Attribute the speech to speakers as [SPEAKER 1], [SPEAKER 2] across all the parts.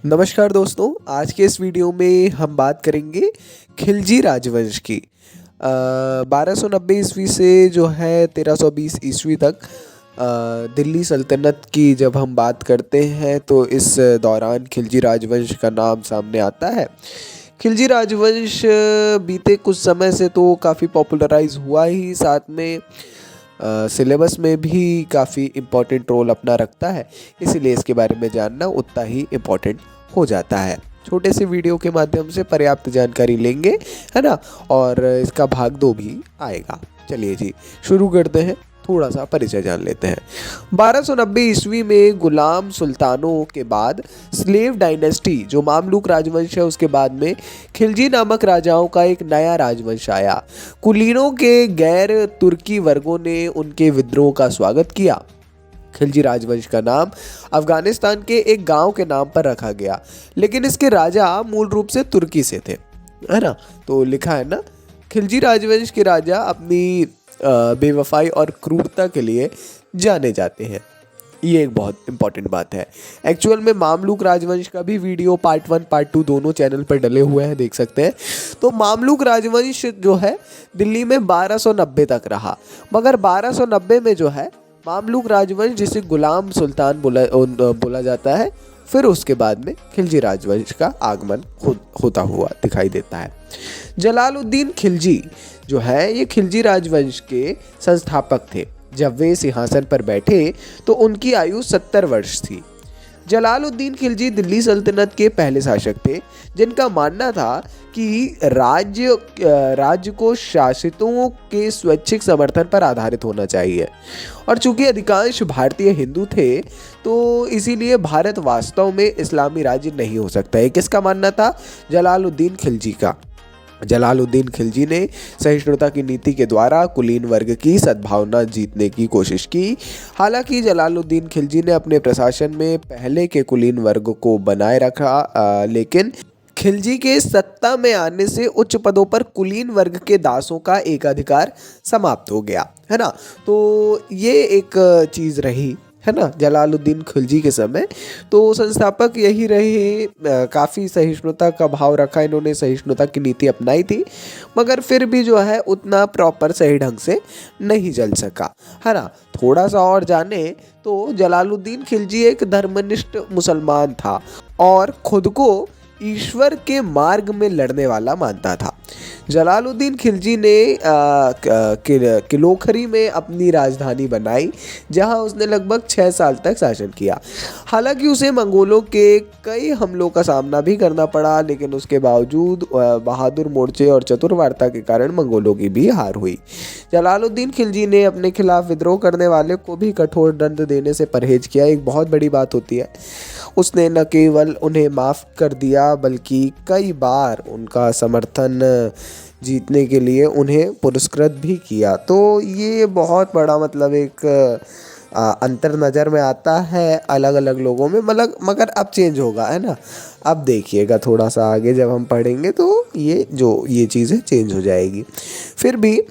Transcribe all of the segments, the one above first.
[SPEAKER 1] नमस्कार दोस्तों, आज के इस वीडियो में हम बात करेंगे खिलजी राजवंश की। 1290 ईस्वी से जो है 1320 ईस्वी तक दिल्ली सल्तनत की जब हम बात करते हैं तो इस दौरान खिलजी राजवंश का नाम सामने आता है। खिलजी राजवंश बीते कुछ समय से तो काफ़ी पॉपुलराइज हुआ ही, साथ में सिलेबस में भी काफ़ी इम्पोर्टेंट रोल अपना रखता है, इसीलिए इसके बारे में जानना उतना ही इम्पोर्टेंट हो जाता है। छोटे से वीडियो के माध्यम से पर्याप्त जानकारी लेंगे, है ना, और इसका भाग 2 भी आएगा। चलिए जी, शुरू करते हैं, थोड़ा सा परिचय जान लेते हैं। 1290 ईस्वी में गुलाम सुल्तानों के बाद स्लेव डायनेस्टी जो मामलुक राजवंश है, उसके बाद में खिलजी नामक राजाओं का एक नया राजवंश आया। कुलीनों के गैर तुर्की वर्गों ने उनके विद्रोह का स्वागत किया। खिलजी राजवंश का नाम अफगानिस्तान के एक गांव के नाम पर रखा गया, लेकिन इसके राजा मूल रूप से तुर्की से थे, है ना। तो लिखा है ना, खिलजी राजवंश के राजा अपनी बेवफाई और क्रूरता के लिए जाने जाते हैं। ये एक बहुत इंपॉर्टेंट बात है। एक्चुअल में मामलुक राजवंश का भी वीडियो पार्ट 1 पार्ट 2 दोनों चैनल पर डले हुए हैं, देख सकते हैं। तो मामलुक राजवंश जो है दिल्ली में 1290 तक रहा, मगर 1290 में जो है मामलुक राजवंश जिसे गुलाम सुल्तान बोला जाता है, फिर उसके बाद में खिलजी राजवंश का आगमन होता हुआ दिखाई देता है। जलालुद्दीन खिलजी जो है ये खिलजी राजवंश के संस्थापक थे। जब वे सिंहासन पर बैठे तो उनकी आयु 70 वर्ष थी। जलालुद्दीन खिलजी दिल्ली सल्तनत के पहले शासक थे, जिनका मानना था कि राज्य को शासितों के स्वैच्छिक समर्थन पर आधारित होना चाहिए, और चूंकि अधिकांश भारतीय हिंदू थे तो इसीलिए भारत वास्तव में इस्लामी राज्य नहीं हो सकता है। किसका मानना था? जलालुद्दीन खिलजी का। जलालुद्दीन खिलजी ने सहिष्णुता की नीति के द्वारा कुलीन वर्ग की सद्भावना जीतने की कोशिश की। हालांकि जलालुद्दीन खिलजी ने अपने प्रशासन में पहले के कुलीन वर्ग को बनाए रखा, लेकिन खिलजी के सत्ता में आने से उच्च पदों पर कुलीन वर्ग के दासों का एकाधिकार समाप्त हो गया, है ना। तो ये एक चीज़ रही, है ना, जलालुद्दीन खिलजी के समय। तो संस्थापक यही रहे, काफ़ी सहिष्णुता का भाव रखा इन्होंने, सहिष्णुता की नीति अपनाई थी, मगर फिर भी जो है उतना प्रॉपर सही ढंग से नहीं चल सका, है ना। थोड़ा सा और जाने तो जलालुद्दीन खिलजी एक धर्मनिष्ठ मुसलमान था और खुद को ईश्वर के मार्ग में लड़ने वाला मानता था। जलालुद्दीन खिलजी ने किलोखरी में अपनी राजधानी बनाई, जहां उसने लगभग 6 साल तक शासन किया। हालांकि उसे मंगोलों के कई हमलों का सामना भी करना पड़ा, लेकिन उसके बावजूद बहादुर मोर्चे और चतुर वार्ता के कारण मंगोलों की भी हार हुई। जलालुद्दीन खिलजी ने अपने खिलाफ विद्रोह करने वाले को भी कठोर दंड देने से परहेज किया। एक बहुत बड़ी बात होती है, उसने न केवल उन्हें माफ़ कर दिया बल्कि कई बार उनका समर्थन जीतने के लिए उन्हें पुरस्कृत भी किया। तो ये बहुत बड़ा मतलब एक अंतर नज़र में आता है अलग अलग लोगों में, मगर अब चेंज होगा, है ना। अब देखिएगा थोड़ा सा आगे जब हम पढ़ेंगे तो ये चीज़ें चेंज हो जाएगी। फिर भी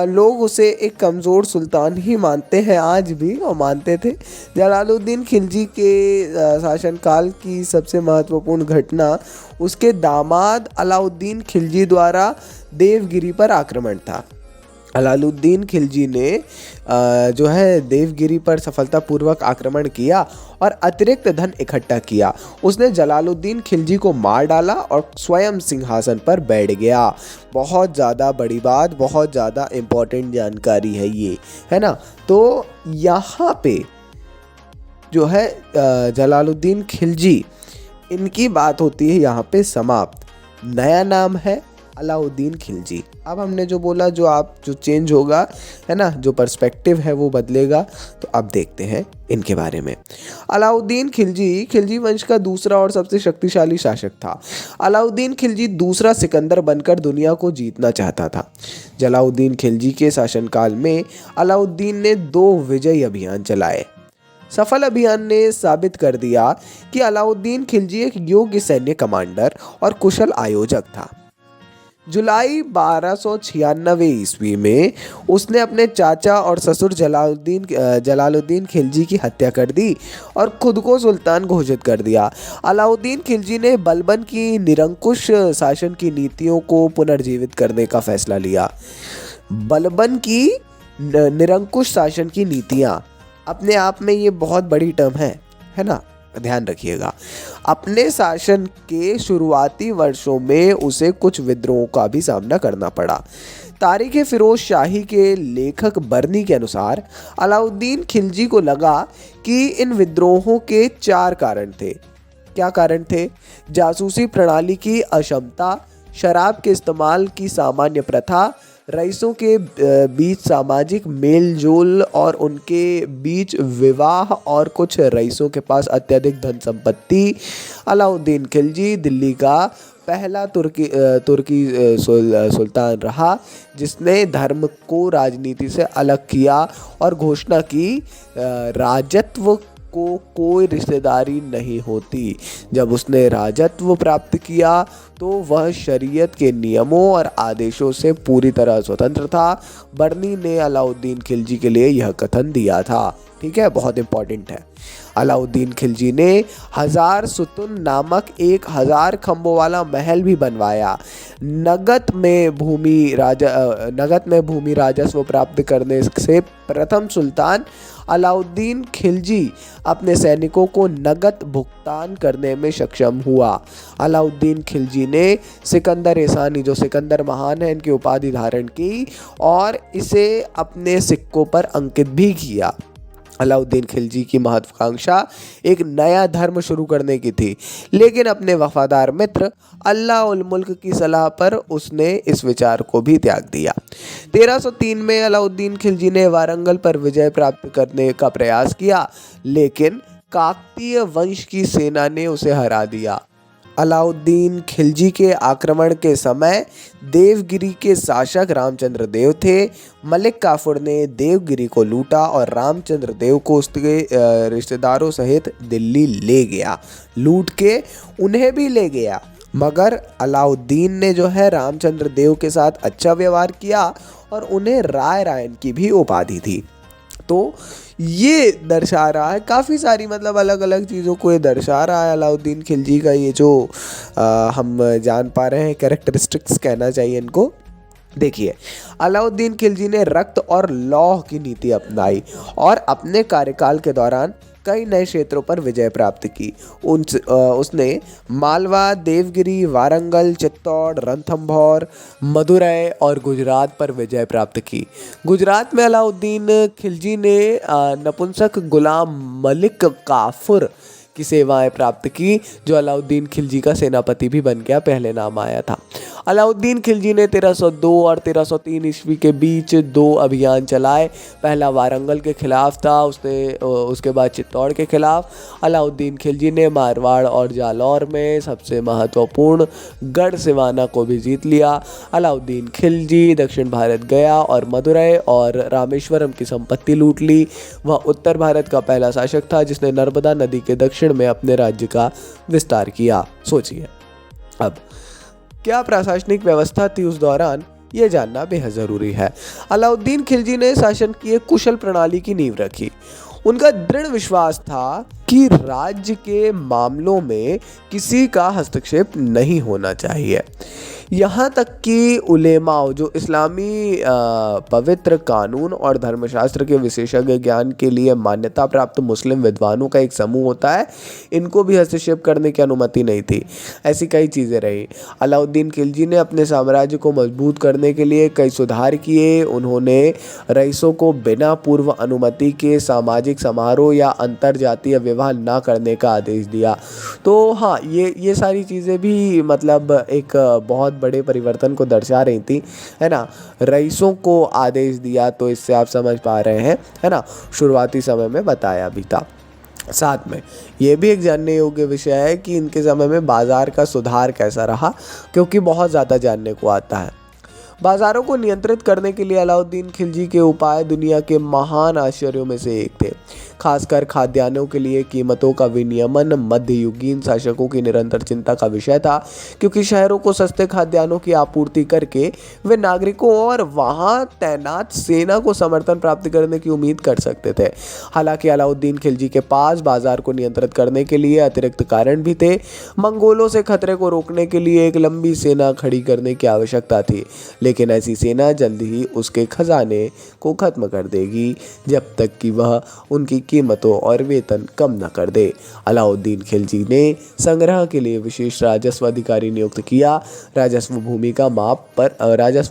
[SPEAKER 1] लोग उसे एक कमज़ोर सुल्तान ही मानते हैं आज भी, और मानते थे। जलालुद्दीन खिलजी के शासनकाल की सबसे महत्वपूर्ण घटना उसके दामाद अलाउद्दीन खिलजी द्वारा देवगिरी पर आक्रमण था। अलाउद्दीन खिलजी ने जो है देवगिरी पर सफलतापूर्वक आक्रमण किया और अतिरिक्त धन इकट्ठा किया। उसने जलालुद्दीन खिलजी को मार डाला और स्वयं सिंहासन पर बैठ गया। बहुत ज़्यादा बड़ी बात, बहुत ज़्यादा इम्पोर्टेंट जानकारी है ये, है ना। तो यहाँ पे जो है जलालुद्दीन खिलजी, इनकी बात होती है यहाँ पे समाप्त। नया नाम है अलाउद्दीन खिलजी। अब हमने जो बोला, जो चेंज होगा, है ना, जो पर्सपेक्टिव है वो बदलेगा। तो अब देखते हैं इनके बारे में। अलाउद्दीन खिलजी खिलजी वंश का दूसरा और सबसे शक्तिशाली शासक था। अलाउद्दीन खिलजी दूसरा सिकंदर बनकर दुनिया को जीतना चाहता था। जलालुद्दीन खिलजी के शासनकाल में अलाउद्दीन ने 2 विजयी अभियान चलाए। सफल अभियान ने साबित कर दिया कि अलाउद्दीन खिलजी एक योग्य सैन्य कमांडर और कुशल आयोजक था। जुलाई 1296 ईस्वी में उसने अपने चाचा और ससुर जलालुद्दीन खिलजी की हत्या कर दी और खुद को सुल्तान घोषित कर दिया। अलाउद्दीन खिलजी ने बलबन की निरंकुश शासन की नीतियों को पुनर्जीवित करने का फैसला लिया। बलबन की निरंकुश शासन की नीतियाँ अपने आप में ये बहुत बड़ी टर्म है ना, ध्यान रखिएगा। अपने शासन के शुरुआती वर्षों में उसे कुछ विद्रोहों का भी सामना करना पड़ा। तारीख फिरोज शाही के लेखक बर्नी के अनुसार अलाउद्दीन खिलजी को लगा कि इन विद्रोहों के 4 कारण थे। क्या कारण थे? जासूसी प्रणाली की अक्षमता, शराब के इस्तेमाल की सामान्य प्रथा, रईसों के बीच सामाजिक मेलजोल और उनके बीच विवाह, और कुछ रईसों के पास अत्यधिक धन संपत्ति। अलाउद्दीन खिलजी दिल्ली का पहला तुर्की सुल्तान रहा जिसने धर्म को राजनीति से अलग किया और घोषणा की राजत्व को कोई रिश्तेदारी नहीं होती। जब उसने राजत्व प्राप्त किया तो वह शरीयत के नियमों और आदेशों से पूरी तरह स्वतंत्र था। बर्नी ने अलाउद्दीन खिलजी के लिए यह कथन दिया था। ठीक है, बहुत इंपॉर्टेंट है। अलाउद्दीन खिलजी ने 1000 सुतुन नामक 1000 खंभों वाला महल भी बनवाया। नगद में भूमि राजस्व प्राप्त करने से प्रथम सुल्तान अलाउद्दीन खिलजी अपने सैनिकों को नगद भुगतान करने में सक्षम हुआ। अलाउद्दीन खिलजी ने सिकंदर एसानी, जो सिकंदर महान है, इनकी उपाधि धारण की और इसे अपने सिक्कों पर अंकित भी किया। अलाउद्दीन खिलजी की महत्वाकांक्षा एक नया धर्म शुरू करने की थी, लेकिन अपने वफादार मित्र अल्लाह उल मुल्क की सलाह पर उसने इस विचार को भी त्याग दिया। 1303 में अलाउद्दीन खिलजी ने वारंगल पर विजय प्राप्त करने का प्रयास किया, लेकिन काकतीय वंश की सेना ने उसे हरा दिया। अलाउद्दीन खिलजी के आक्रमण के समय देवगिरी के शासक रामचंद्र देव थे। मलिक काफूर ने देवगिरी को लूटा और रामचंद्र देव को उसके रिश्तेदारों सहित दिल्ली ले गया। लूट के उन्हें भी ले गया, मगर अलाउद्दीन ने जो है रामचंद्र देव के साथ अच्छा व्यवहार किया और उन्हें राय रायन की भी उपाधि थी। तो ये दर्शा रहा है काफ़ी सारी, मतलब अलग अलग चीज़ों को ये दर्शा रहा है अलाउद्दीन खिलजी का। ये जो हम जान पा रहे हैं कैरेक्टरिस्टिक्स कहना चाहिए इनको। देखिए, अलाउद्दीन खिलजी ने रक्त और लौह की नीति अपनाई और अपने कार्यकाल के दौरान कई नए क्षेत्रों पर विजय प्राप्त की। उसने मालवा, देवगिरी, वारंगल, चित्तौड़, रणथंभौर, मदुरै और गुजरात पर विजय प्राप्त की। गुजरात में अलाउद्दीन खिलजी ने नपुंसक गुलाम मलिक काफूर की सेवाएं प्राप्त की, जो अलाउद्दीन खिलजी का सेनापति भी बन गया, पहले नाम आया था। अलाउद्दीन खिलजी ने 1302 और 1303 ईस्वी के बीच 2 अभियान चलाए। पहला वारंगल के खिलाफ था, उसके बाद चित्तौड़ के खिलाफ। अलाउद्दीन खिलजी ने मारवाड़ और जालौर में सबसे महत्वपूर्ण गढ़ सिवाना को भी जीत लिया। अलाउद्दीन खिलजी दक्षिण भारत गया और मदुरै और रामेश्वरम की संपत्ति लूट ली। वह उत्तर भारत का पहला शासक था जिसने नर्मदा नदी के दक्षिण में अपने राज्य का विस्तार किया। सोचिए, अब क्या प्रशासनिक व्यवस्था थी उस दौरान, यह जानना बेहद जरूरी है। अलाउद्दीन खिलजी ने शासन की एक कुशल प्रणाली की नींव रखी। उनका दृढ़ विश्वास था कि राज्य के मामलों में किसी का हस्तक्षेप नहीं होना चाहिए। यहाँ तक कि उलेमाओं, जो इस्लामी पवित्र कानून और धर्मशास्त्र के विशेषज्ञ ज्ञान के लिए मान्यता प्राप्त मुस्लिम विद्वानों का एक समूह होता है, इनको भी हस्तक्षेप करने की अनुमति नहीं थी। ऐसी कई चीज़ें रही। अलाउद्दीन खिलजी ने अपने साम्राज्य को मजबूत करने के लिए कई सुधार किए। उन्होंने रईसों को बिना पूर्व अनुमति के सामाजिक समारोह या अंतर जातीय विवाह ना करने का आदेश दिया। तो हाँ, ये सारी चीज़ें भी मतलब एक बहुत बड़े परिवर्तन को दर्शा रही थी, है ना। रईसों को आदेश दिया, तो इससे आप समझ पा रहे हैं, है ना, शुरुआती समय में बताया भी था। साथ में ये भी एक जानने योग्य विषय है कि इनके समय में बाजार का सुधार कैसा रहा, क्योंकि बहुत ज़्यादा जानने को आता है। बाजारों को नियंत्रित करने के लिए अलाउद्दीन खिलजी के उपाय दुनिया के महान आश्चर्यों में से एक थे। खासकर खाद्यान्नों के लिए कीमतों का विनियमन मध्ययुगीन शासकों की निरंतर चिंता का विषय था, क्योंकि शहरों को सस्ते खाद्यान्नों की आपूर्ति करके वे नागरिकों और वहां तैनात सेना को समर्थन प्राप्त करने की उम्मीद कर सकते थे। हालांकि अलाउद्दीन खिलजी के पास बाजार को नियंत्रित करने के लिए अतिरिक्त कारण भी थे। मंगोलों से खतरे को रोकने के लिए एक लंबी सेना खड़ी करने की आवश्यकता थी, लेकिन ऐसी सेना जल्द ही उसके खजाने को खत्म कर देगी जब तक कि वह उनकी कीमतों और वेतन कम न कर दे। अलाउद्दीन खिलजी ने संग्रह के लिए विशेष राजस्व अधिकारी नियुक्त किया। राजस्व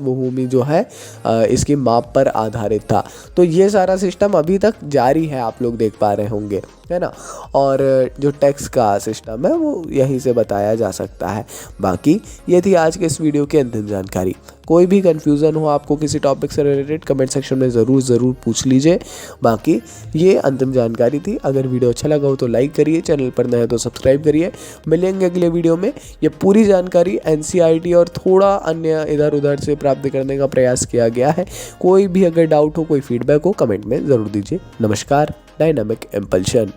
[SPEAKER 1] भूमि जो है इसकी माप पर आधारित था। तो ये सारा सिस्टम अभी तक जारी है, आप लोग देख पा रहे होंगे, है ना। और जो टैक्स का सिस्टम है वो यहीं से बताया जा सकता है। बाकी ये थी आज के इस वीडियो की अंतिम जानकारी। कोई भी कन्फ्यूज़न हो आपको किसी टॉपिक से रिलेटेड, कमेंट सेक्शन में ज़रूर पूछ लीजिए। बाकी ये अंतिम जानकारी थी। अगर वीडियो अच्छा लगा हो तो लाइक करिए, चैनल पर नए हो तो सब्सक्राइब करिए। मिलेंगे अगले वीडियो में। ये पूरी जानकारी NCERT और थोड़ा अन्य इधर उधर से प्राप्त करने का प्रयास किया गया है। कोई भी अगर डाउट हो, कोई फीडबैक हो, कमेंट में ज़रूर दीजिए। नमस्कार। Dynamic impulsion.